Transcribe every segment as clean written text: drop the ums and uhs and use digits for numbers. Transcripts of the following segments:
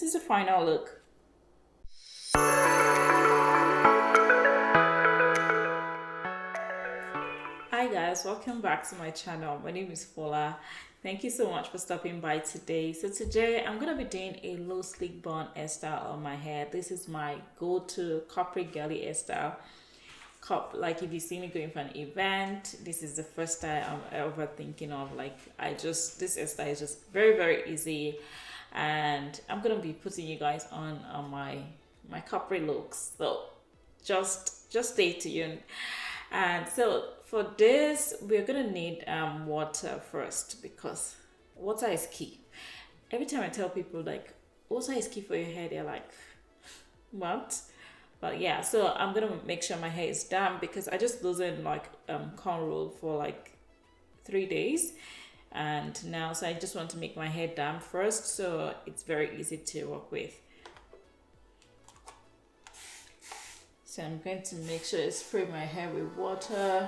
this is the final look. Hi guys, welcome back to my channel. My name is Fola. Thank you so much for stopping by today. So today I'm gonna be doing a low sleek bun hairstyle on my hair. This is my go-to corporate girly hairstyle. Like if you see me going for an event, this is the first style I'm ever thinking of. Like this hairstyle is just very easy, and I'm gonna be putting you guys on my corporate looks. So just stay tuned. And so for this, we're gonna need water first, because water is key. Every time I tell people like water is key for your hair, they're like, what? But yeah, so I'm gonna make sure my hair is damp, because I just loosened like cornrow for like 3 days, and now so I just want to make my hair damp first, so it's very easy to work with. So I'm going to make sure I spray my hair with water.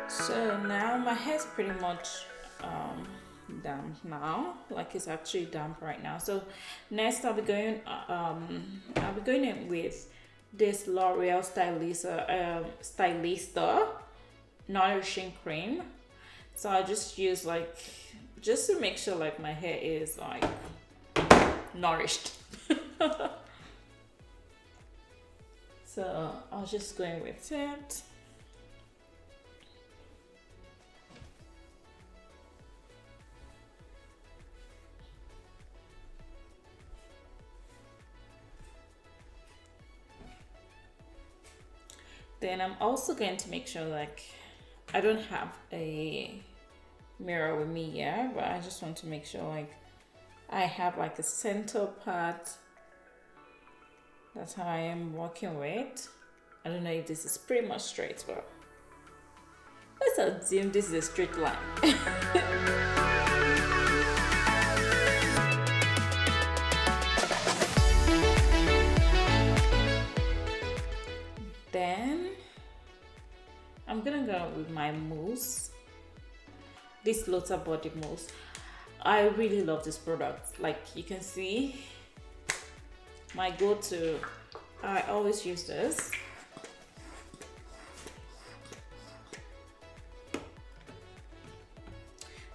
So now my hair is pretty much damp now, like it's actually damp right now. So next I'll be going in with this L'Oreal Stylista nourishing cream. So I just use just to make sure like my hair is like nourished. So I'll just go in with it. Then I'm also going to make sure like I don't have a mirror with me here, but I just want to make sure like I have like a center part. That's how I am working with. I don't know if this is pretty much straight, but let's assume this is a straight line. Then I'm gonna go with my mousse, this Lotta body mousse. I really love this product. Like you can see, my go-to, I always use this.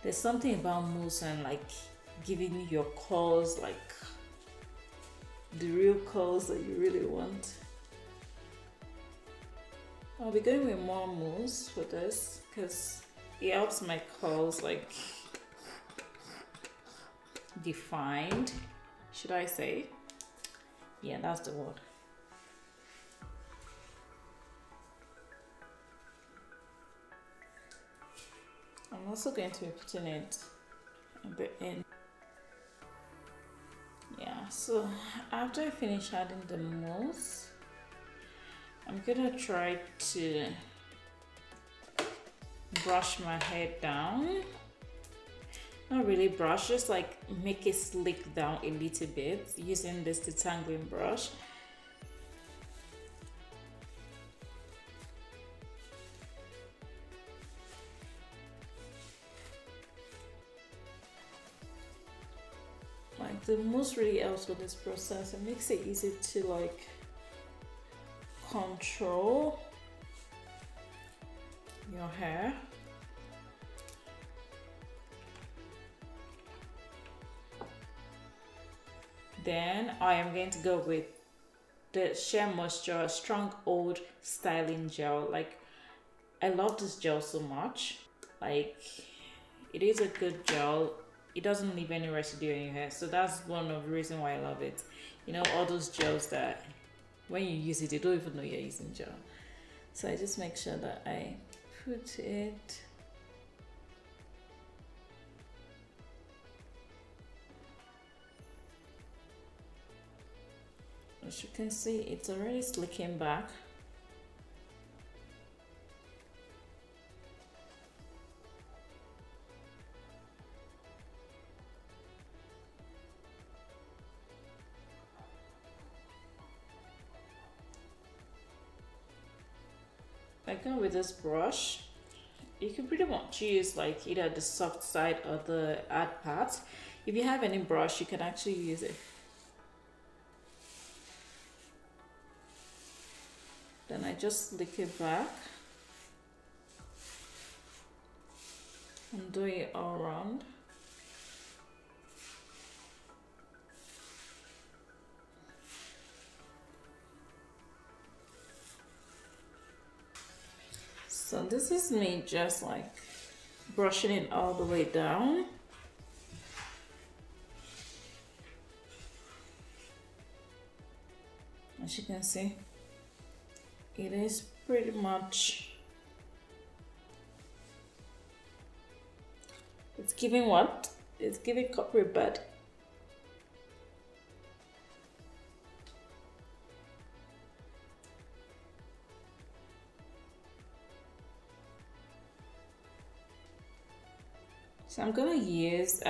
There's something about mousse and like giving you your curls, like the real curls that you really want. I'll be going with more mousse for this because it helps my curls like defined, should I say? Yeah, that's the word. I'm also going to be putting it a bit in. Yeah, so after I finish adding the mousse, I'm gonna try to brush my hair down. Not really brush, just like make it slick down a little bit using this detangling brush. Like the mousse really helps with this process. It makes it easy to like control your hair. Then I am going to go with the Shea Moisture Strong Old Styling Gel. Like I love this gel so much. Like it is a good gel. It doesn't leave any residue in your hair, so that's one of the reasons why I love it. You know, all those gels that when you use it, you don't even know you're using gel. So I just make sure that I put it. As you can see, it's already slicking back. I go with this brush. You can pretty much use like either the soft side or the hard part. If you have any brush, you can actually use it. Then I just lick it back and do it all around. So this is me just like brushing it all the way down. As you can see, it is pretty much, it's giving what? It's giving coppery bud. So I'm gonna use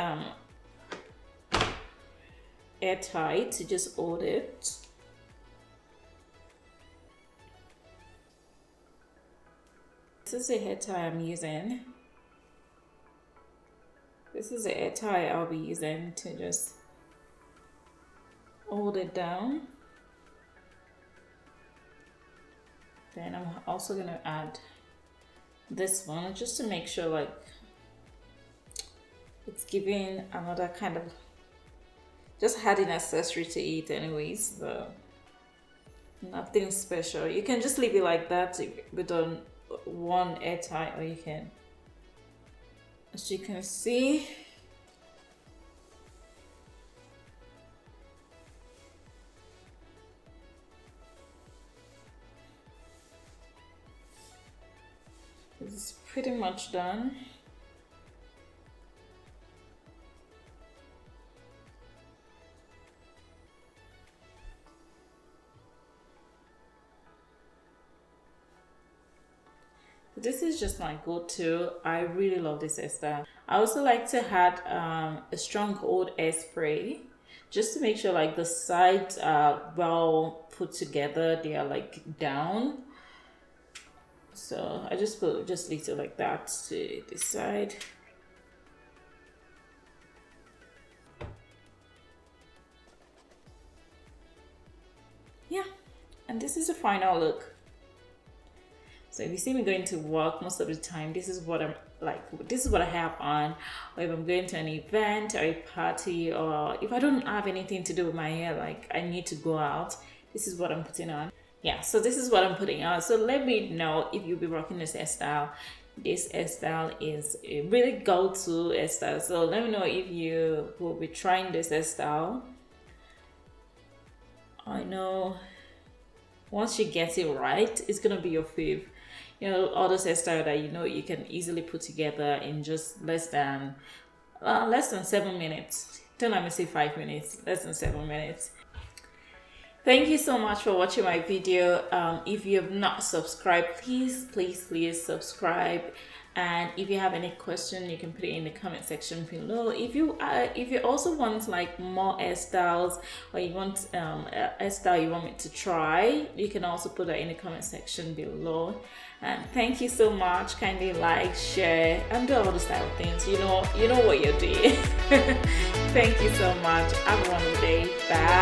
airtight to just hold it. This is the hair tie I'm using. This is the hair tie I'll be using to just hold it down. Then I'm also gonna add this one just to make sure like it's giving another kind of, just adding accessory to it anyways, so nothing special. You can just leave it like that with one hair tie, or you can, as you can see, it's pretty much done. This is just my go-to. I really love this hairstyle. I also like to add a strong hold hairspray just to make sure like the sides are well put together. They are like down. So I just put just little like that to this side. Yeah, and this is the final look. So if you see me going to work most of the time, this is what I'm like, this is what I have on. Or if I'm going to an event or a party, or if I don't have anything to do with my hair, like I need to go out, this is what I'm putting on. Yeah, so this is what I'm putting on. So let me know if you'll be rocking this hairstyle. This hairstyle is a really go-to hairstyle. So let me know if you will be trying this hairstyle. I know once you get it right, it's gonna be your fave. You know, all those hairstyles that you know you can easily put together in just less than 7 minutes. Don't let me say 5 minutes, less than 7 minutes. Thank you so much for watching my video. If you have not subscribed, please subscribe. And if you have any question, you can put it in the comment section below. If you also want like more hairstyles, or you want a hairstyle you want me to try, you can also put that in the comment section below. And thank you so much. Kindly like, share, and do all the style things. You know what you're doing. Thank you so much. Have a wonderful day. Bye.